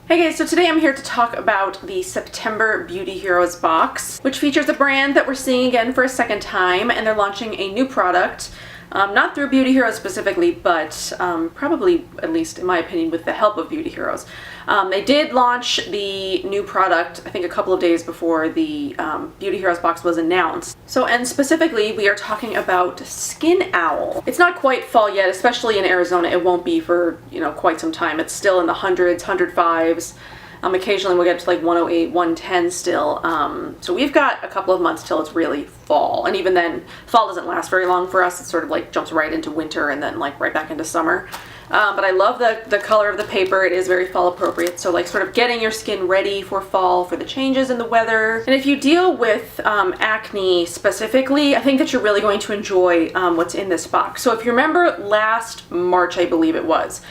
Hey guys, so today I'm here to talk about the September Beauty Heroes box, which features a brand that we're seeing again for a second time, and they're launching a new product. Not through Beauty Heroes specifically, but probably, at least in my opinion, with the help of Beauty Heroes. They did launch the new product, I think a couple of days before the Beauty Heroes box was announced. And specifically, we are talking about Skin Owl. It's not quite fall yet, especially in Arizona. It won't be for, quite some time. It's still in the hundreds, 105s. Occasionally we'll get to like 108, 110 still. So we've got a couple of months till it's really fall. And even then, fall doesn't last very long for us. It sort of like jumps right into winter and then like right back into summer. But I love the color of the paper. It is very fall appropriate. So like sort of getting your skin ready for fall, for the changes in the weather. And if you deal with acne specifically, I think that you're really going to enjoy what's in this box. So if you remember last March, I believe it was,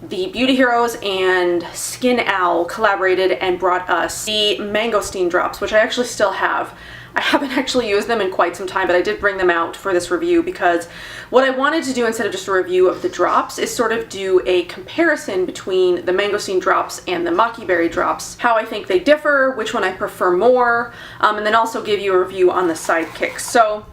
the Beauty Heroes and Skin Owl collaborated and brought us the Mangosteen drops, which I actually still have. I haven't actually used them in quite some time, but I did bring them out for this review because what I wanted to do instead of just a review of the drops is sort of do a comparison between the Mangosteen drops and the Maqui berry drops, how I think they differ, which one I prefer more, and then also give you a review on the sidekicks. So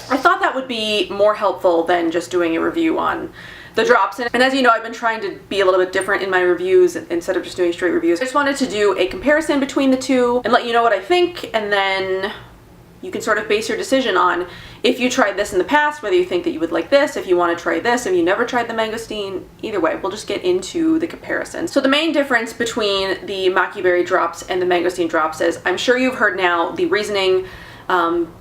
I thought that would be more helpful than just doing a review on the drops. And as you know, I've been trying to be a little bit different in my reviews instead of just doing straight reviews. I just wanted to do a comparison between the two and let you know what I think, and then you can sort of base your decision on if you tried this in the past, whether you think that you would like this, if you want to try this, if you never tried the Mangosteen. Either way, we'll just get into the comparison. So the main difference between the Maqui berry drops and the Mangosteen drops is, I'm sure you've heard now the reasoning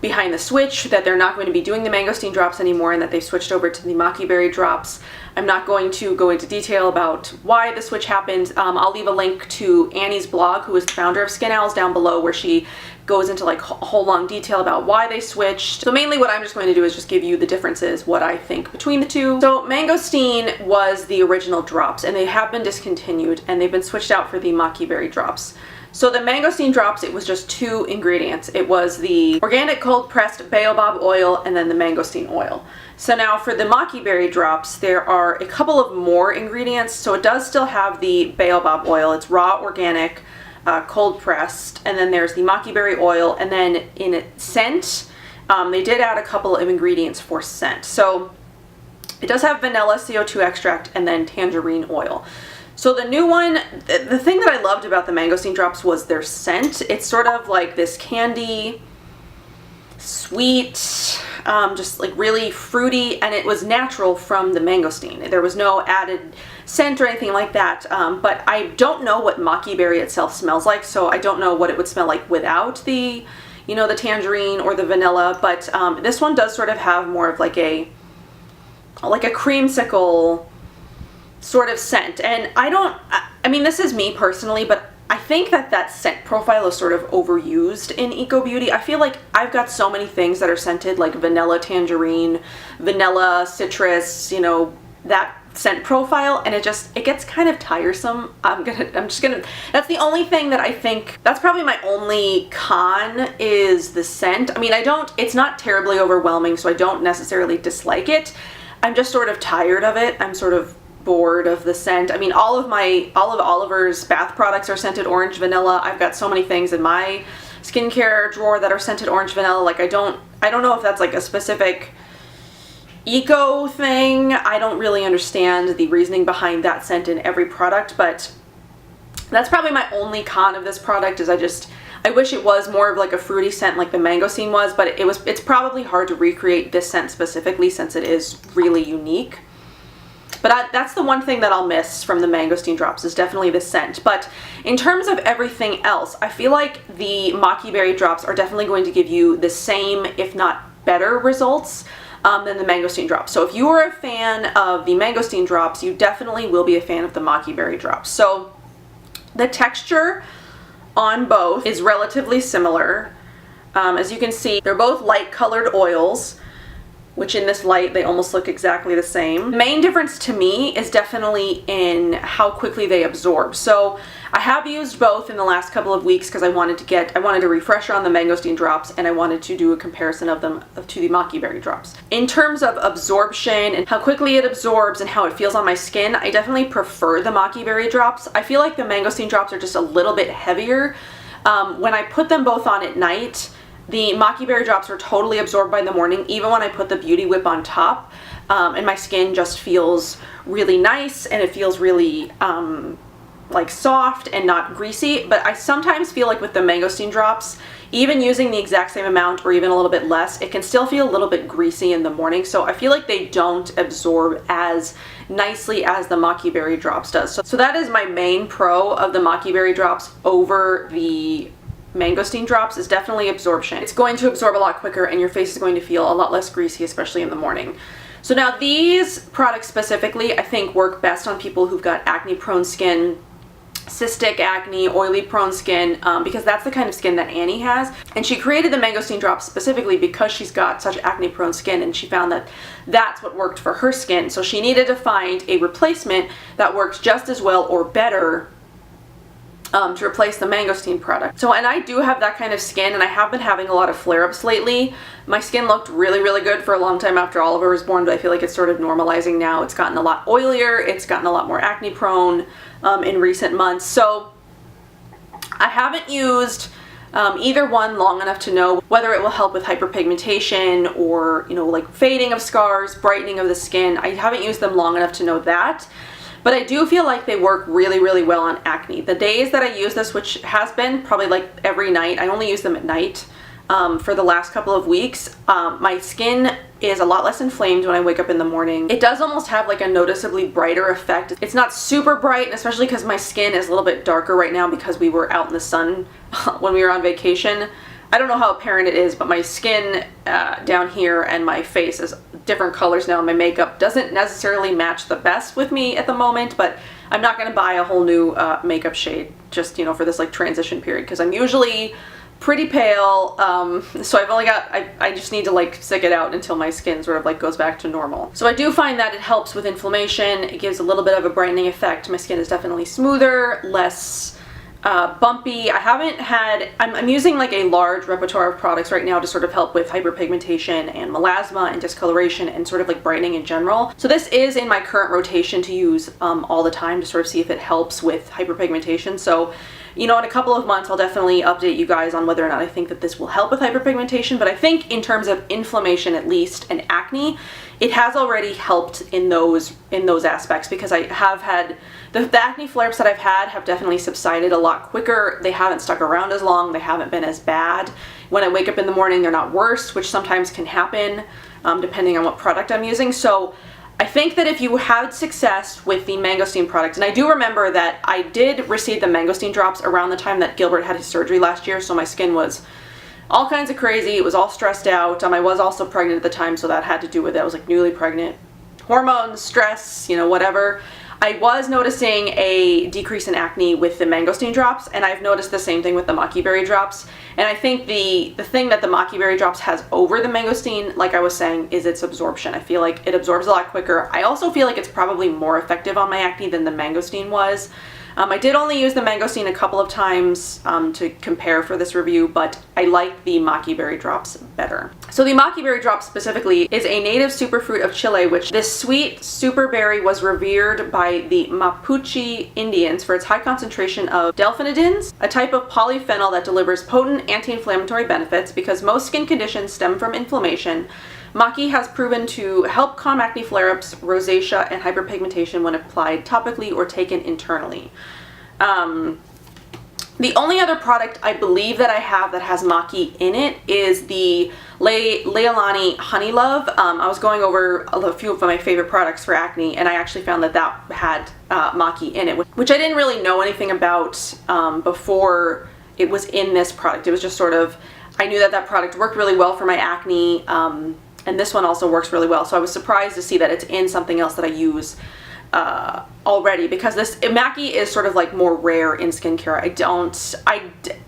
behind the switch, that they're not going to be doing the Mangosteen drops anymore and that they've switched over to the Maqui berry drops. I'm not going to go into detail about why the switch happened. I'll leave a link to Annie's blog, who is the founder of Skin Owls, down below, where she goes into like a whole long detail about why they switched. So mainly what I'm just going to do is just give you the differences, what I think between the two. So Mangosteen was the original drops, and they have been discontinued, and they've been switched out for the Maqui berry drops. So the Mangosteen drops, it was just two ingredients. It was the organic cold pressed baobab oil and then the mangosteen oil. So now for the Maqui berry drops, there are a couple of more ingredients. So it does still have the baobab oil. It's raw, organic, cold pressed. And then there's the Maqui berry oil. And then in scent, they did add a couple of ingredients for scent. So it does have vanilla, CO2 extract, and then tangerine oil. So the new one, the thing that I loved about the Mangosteen drops was their scent. It's sort of like this candy, sweet, just like really fruity, and it was natural from the Mangosteen. There was no added scent or anything like that, but I don't know what Maqui berry itself smells like, so I don't know what it would smell like without the, the tangerine or the vanilla, but this one does sort of have more of like a creamsicle sort of scent. And I mean, this is me personally, but I think that scent profile is sort of overused in Eco Beauty. I feel like I've got so many things that are scented, like vanilla tangerine, vanilla citrus, that scent profile, and it gets kind of tiresome. That's the only thing that I think, that's probably my only con, is the scent. I mean, it's not terribly overwhelming, so I don't necessarily dislike it. I'm just sort of tired of it. I'm sort of bored of the scent. I mean, all of Oliver's bath products are scented orange vanilla. I've got so many things in my skincare drawer that are scented orange vanilla. Like I don't know if that's like a specific eco thing. I don't really understand the reasoning behind that scent in every product, but that's probably my only con of this product, is I wish it was more of like a fruity scent like the Mangosteen was, but it's probably hard to recreate this scent specifically since it is really unique. But that's the one thing that I'll miss from the Mangosteen drops, is definitely the scent. But in terms of everything else, I feel like the Maqui berry drops are definitely going to give you the same, if not better, results than the Mangosteen drops. So if you are a fan of the Mangosteen drops, you definitely will be a fan of the Maqui berry drops. So the texture on both is relatively similar. As you can see, they're both light colored oils. which in this light, they almost look exactly the same. The main difference to me is definitely in how quickly they absorb. So I have used both in the last couple of weeks because I wanted a refresher on the Mangosteen drops, and I wanted to do a comparison of them to the Maqui berry drops. In terms of absorption and how quickly it absorbs and how it feels on my skin, I definitely prefer the Maqui berry drops. I feel like the Mangosteen drops are just a little bit heavier. When I put them both on at night, the Maqui berry drops are totally absorbed by the morning, even when I put the Beauty Whip on top, and my skin just feels really nice, and it feels really like soft and not greasy. But I sometimes feel like with the Mangosteen drops, even using the exact same amount or even a little bit less, it can still feel a little bit greasy in the morning. So I feel like they don't absorb as nicely as the Maqui berry drops does. So that is my main pro of the Maqui berry drops over the Mangosteen drops, is definitely absorption. It's going to absorb a lot quicker and your face is going to feel a lot less greasy, especially in the morning. So now these products specifically, I think work best on people who've got acne prone skin, cystic acne, oily prone skin, because that's the kind of skin that Annie has. And she created the Mangosteen drops specifically because she's got such acne prone skin, and she found that that's what worked for her skin. So she needed to find a replacement that works just as well or better to replace the Mangosteen product. So, and I do have that kind of skin, and I have been having a lot of flare-ups lately. My skin looked really, really good for a long time after Oliver was born, but I feel like it's sort of normalizing now. It's gotten a lot oilier, it's gotten a lot more acne prone in recent months. So I haven't used either one long enough to know whether it will help with hyperpigmentation or, you know, like fading of scars, brightening of the skin. I haven't used them long enough to know that. But I do feel like they work really, really well on acne. The days that I use this, which has been probably like every night, I only use them at night for the last couple of weeks, my skin is a lot less inflamed when I wake up in the morning. It does almost have like a noticeably brighter effect. It's not super bright, and especially because my skin is a little bit darker right now because we were out in the sun when we were on vacation. I don't know how apparent it is, but my skin down here and my face is different colors now. My makeup doesn't necessarily match the best with me at the moment, but I'm not going to buy a whole new makeup shade just, you know, for this like transition period, because I'm usually pretty pale. So I've only got, I just need to like stick it out until my skin sort of like goes back to normal. So I do find that it helps with inflammation. It gives a little bit of a brightening effect. My skin is definitely smoother, less bumpy. I'm using like a large repertoire of products right now to sort of help with hyperpigmentation and melasma and discoloration and sort of like brightening in general. So this is in my current rotation to use all the time to sort of see if it helps with hyperpigmentation. So, you know, in a couple of months I'll definitely update you guys on whether or not I think that this will help with hyperpigmentation, but I think in terms of inflammation at least and acne, it has already helped in those aspects, because I have had the acne flare-ups that I've had have definitely subsided a lot quicker. They haven't stuck around as long. They haven't been as bad. When I wake up in the morning, they're not worse, which sometimes can happen depending on what product I'm using. So I think that if you had success with the Mangosteen product, and I do remember that I did receive the Mangosteen drops around the time that Gilbert had his surgery last year, so my skin was all kinds of crazy. It was all stressed out. I was also pregnant at the time, so that had to do with it. I was like newly pregnant. Hormones, stress, you know, whatever. I was noticing a decrease in acne with the Mangosteen drops, and I've noticed the same thing with the Maqui berry drops. And I think the thing that the Maqui berry drops has over the Mangosteen, like I was saying, is its absorption. I feel like it absorbs a lot quicker. I also feel like it's probably more effective on my acne than the Mangosteen was. I did only use the Mangosteen a couple of times to compare for this review, but I like the Maqui berry drops better. So the Maqui berry drop specifically is a native superfruit of Chile, which this sweet super berry was revered by the Mapuche Indians for its high concentration of delphinidins, a type of polyphenol that delivers potent anti-inflammatory benefits. Because most skin conditions stem from inflammation, Maqui has proven to help calm acne flare-ups, rosacea, and hyperpigmentation when applied topically or taken internally. The only other product I believe that I have that has Maqui in it is the Leilani Honey Love. I was going over a few of my favorite products for acne, and I actually found that that had Maqui in it, which I didn't really know anything about before it was in this product. It was just sort of, I knew that that product worked really well for my acne, and this one also works really well. So I was surprised to see that it's in something else that I use already, because this Maqui is sort of like more rare in skincare.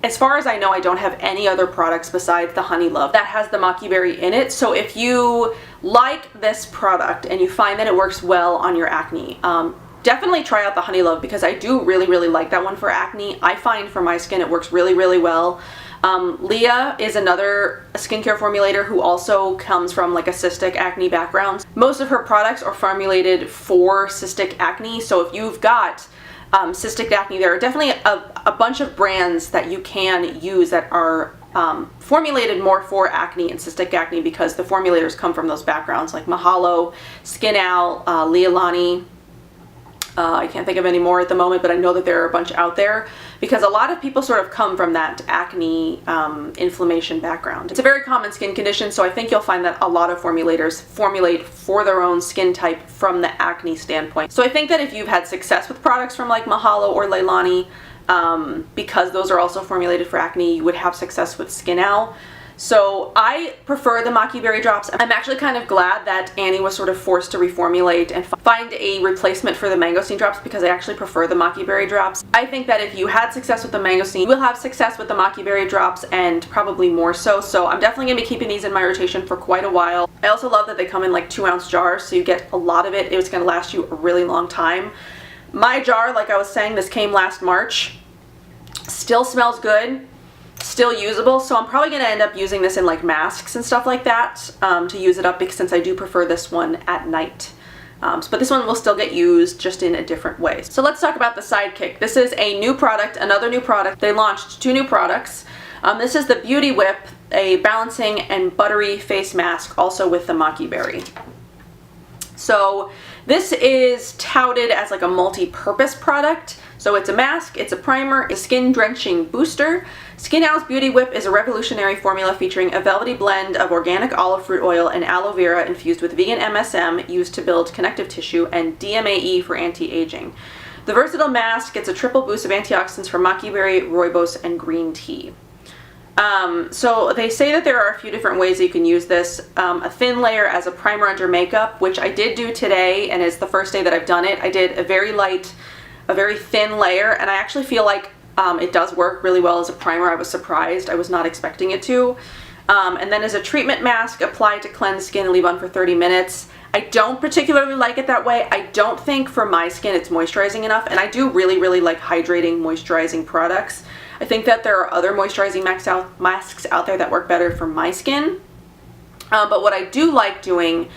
As far as I know, I don't have any other products besides the Honey Love that has the Maqui berry in it. So if you like this product and you find that it works well on your acne, definitely try out the Honey Love, because I do really like that one for acne. I find for my skin it works really well. Leah is another skincare formulator who also comes from like a cystic acne background. Most of her products are formulated for cystic acne, so if you've got cystic acne, there are definitely a bunch of brands that you can use that are formulated more for acne and cystic acne, because the formulators come from those backgrounds, like Mahalo, Skin Owl, Leilani. I can't think of any more at the moment, but I know that there are a bunch out there, because a lot of people sort of come from that acne inflammation background. It's a very common skin condition, so I think you'll find that a lot of formulators formulate for their own skin type from the acne standpoint. So I think that if you've had success with products from like Mahalo or Leilani, because those are also formulated for acne, you would have success with Skin Owl. So I prefer the Maqui Berry Drops. I'm actually kind of glad that Annie was sort of forced to reformulate and find a replacement for the Mangosteen Drops, because I actually prefer the Maqui Berry Drops. I think that if you had success with the Mangosteen, you will have success with the Maqui Berry Drops, and probably more so. So I'm definitely going to be keeping these in my rotation for quite a while. I also love that they come in like 2-ounce jars, so you get a lot of it. It's going to last you a really long time. My jar, like I was saying, this came last March. Still smells good. Still usable, so I'm probably going to end up using this in like masks and stuff like that to use it up, because since I do prefer this one at night. But this one will still get used, just in a different way. So let's talk about the Sidekick. This is a new product, another new product. They launched 2 new products. This is the Beauty Whip, a balancing and buttery face mask, also with the Maqui Berry. So this is touted as like a multi-purpose product. So it's a mask, it's a primer, a skin-drenching booster. Skin Owl's Beauty Whip is a revolutionary formula featuring a velvety blend of organic olive fruit oil and aloe vera infused with vegan MSM used to build connective tissue, and DMAE for anti-aging. The versatile mask gets a triple boost of antioxidants from Maqui Berry, rooibos, and green tea. So they say that there are a few different ways that you can use this. A thin layer as a primer under makeup, which I did do today, and it's the first day that I've done it. I did a very light, a very thin layer, and I actually feel like it does work really well as a primer. I was surprised. I was not expecting it to. And then as a treatment mask, apply to cleanse skin and leave on for 30 minutes. I don't particularly like it that way. I don't think for my skin it's moisturizing enough, and I do really like hydrating, moisturizing products. I think that there are other moisturizing masks out there that work better for my skin. But what I do like doing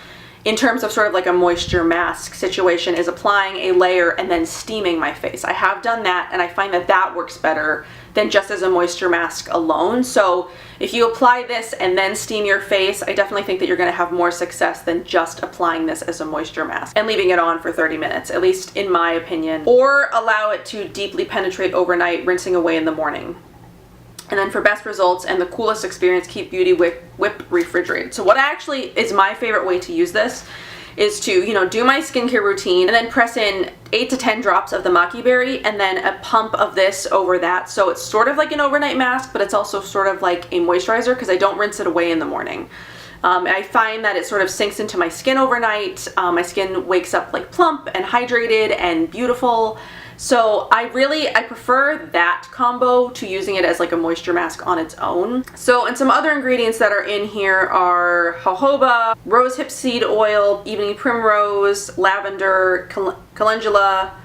in terms of sort of like a moisture mask situation is applying a layer and then steaming my face. I have done that, and I find that that works better than just as a moisture mask alone. So if you apply this and then steam your face, I definitely think that you're going to have more success than just applying this as a moisture mask and leaving it on for 30 minutes, at least in my opinion. Or allow it to deeply penetrate overnight, rinsing away in the morning. And then for best results and the coolest experience, keep Beauty Whip refrigerated. So what actually is my favorite way to use this is to, do my skincare routine and then press in 8 to 10 drops of the Maqui Berry and then a pump of this over that. So it's sort of like an overnight mask, but it's also sort of like a moisturizer, because I don't rinse it away in the morning. I find that it sort of sinks into my skin overnight. My skin wakes up like plump and hydrated and beautiful. So I prefer that combo to using it as like a moisture mask on its own. So, and some other ingredients that are in here are jojoba, rose hip seed oil, evening primrose, lavender, calendula,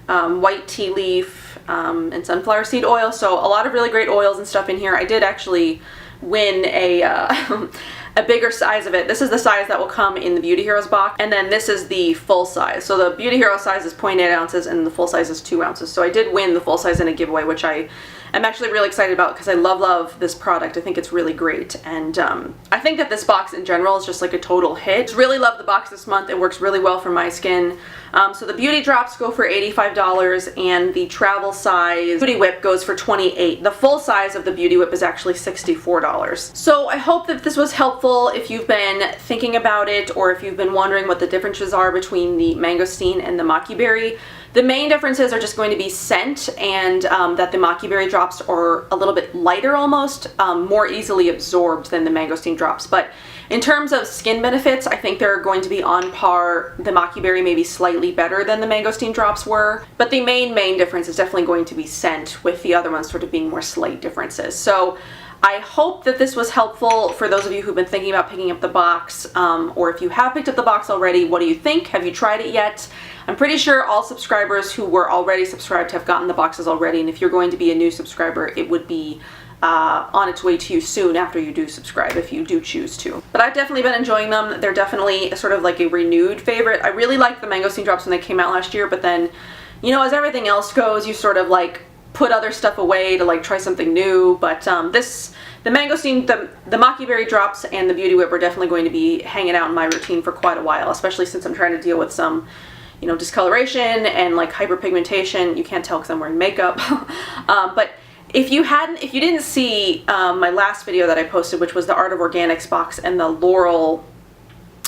white tea leaf, and sunflower seed oil. So a lot of really great oils and stuff in here. I did actually win a bigger size of it. This is the size that will come in the Beauty Heroes box, and then this is the full size. So the Beauty Hero size is 0.8 ounces and the full size is 2 ounces. So I did win the full size in a giveaway, which I am actually really excited about, because I love this product. I think it's really great, and I think that this box in general is just like a total hit. Really love the box this month. It works really well for my skin. So the Beauty Drops go for $85, and the travel size Beauty Whip goes for $28. The full size of the Beauty Whip is actually $64. So I hope that this was helpful if you've been thinking about it, or if you've been wondering what the differences are between the Mangosteen and the Maqui Berry. The main differences are just going to be scent, and that the Maqui Berry Drops are a little bit lighter almost, more easily absorbed than the Mangosteen Drops. But in terms of skin benefits, I think they're going to be on par. The Maqui Berry may be slightly better than the Mangosteen Drops were, but the main difference is definitely going to be scent, with the other ones sort of being more slight differences. So I hope that this was helpful for those of you who've been thinking about picking up the box, or if you have picked up the box already, what do you think? Have you tried it yet? I'm pretty sure all subscribers who were already subscribed have gotten the boxes already, and if you're going to be a new subscriber, it would be on its way to you soon after you do subscribe, if you do choose to. But I've definitely been enjoying them. They're definitely sort of like a renewed favorite. I really liked the Mangosteen drops when they came out last year, but then, you know, as everything else goes, you sort of like put other stuff away to like try something new. But the Mangosteen, the Maqui berry drops and the Beauty Whip are definitely going to be hanging out in my routine for quite a while, especially since I'm trying to deal with some, you know, discoloration and like hyperpigmentation. You can't tell because I'm wearing makeup. But if you didn't see my last video that I posted, which was the Art of Organics box and the Laurel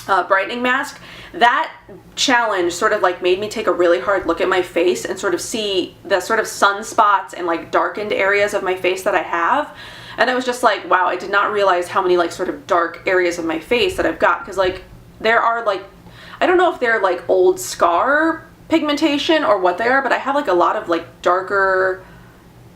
brightening mask, that challenge sort of like made me take a really hard look at my face and sort of see the sort of sunspots and like darkened areas of my face that I have. And I was just like, wow, I did not realize how many like sort of dark areas of my face that I've got, because like there are like, I don't know if they're like old scar pigmentation or what they are, but I have like a lot of like darker,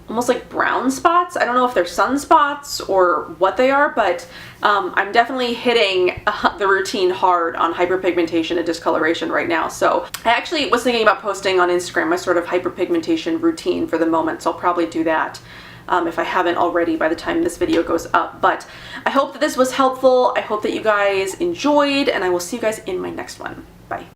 almost like brown spots. I don't know if they're sunspots or what they are, but I'm definitely hitting the routine hard on hyperpigmentation and discoloration right now. So I actually was thinking about posting on Instagram my sort of hyperpigmentation routine for the moment, so I'll probably do that if I haven't already by the time this video goes up. But I hope that this was helpful. I hope that you guys enjoyed, and I will see you guys in my next one. Bye.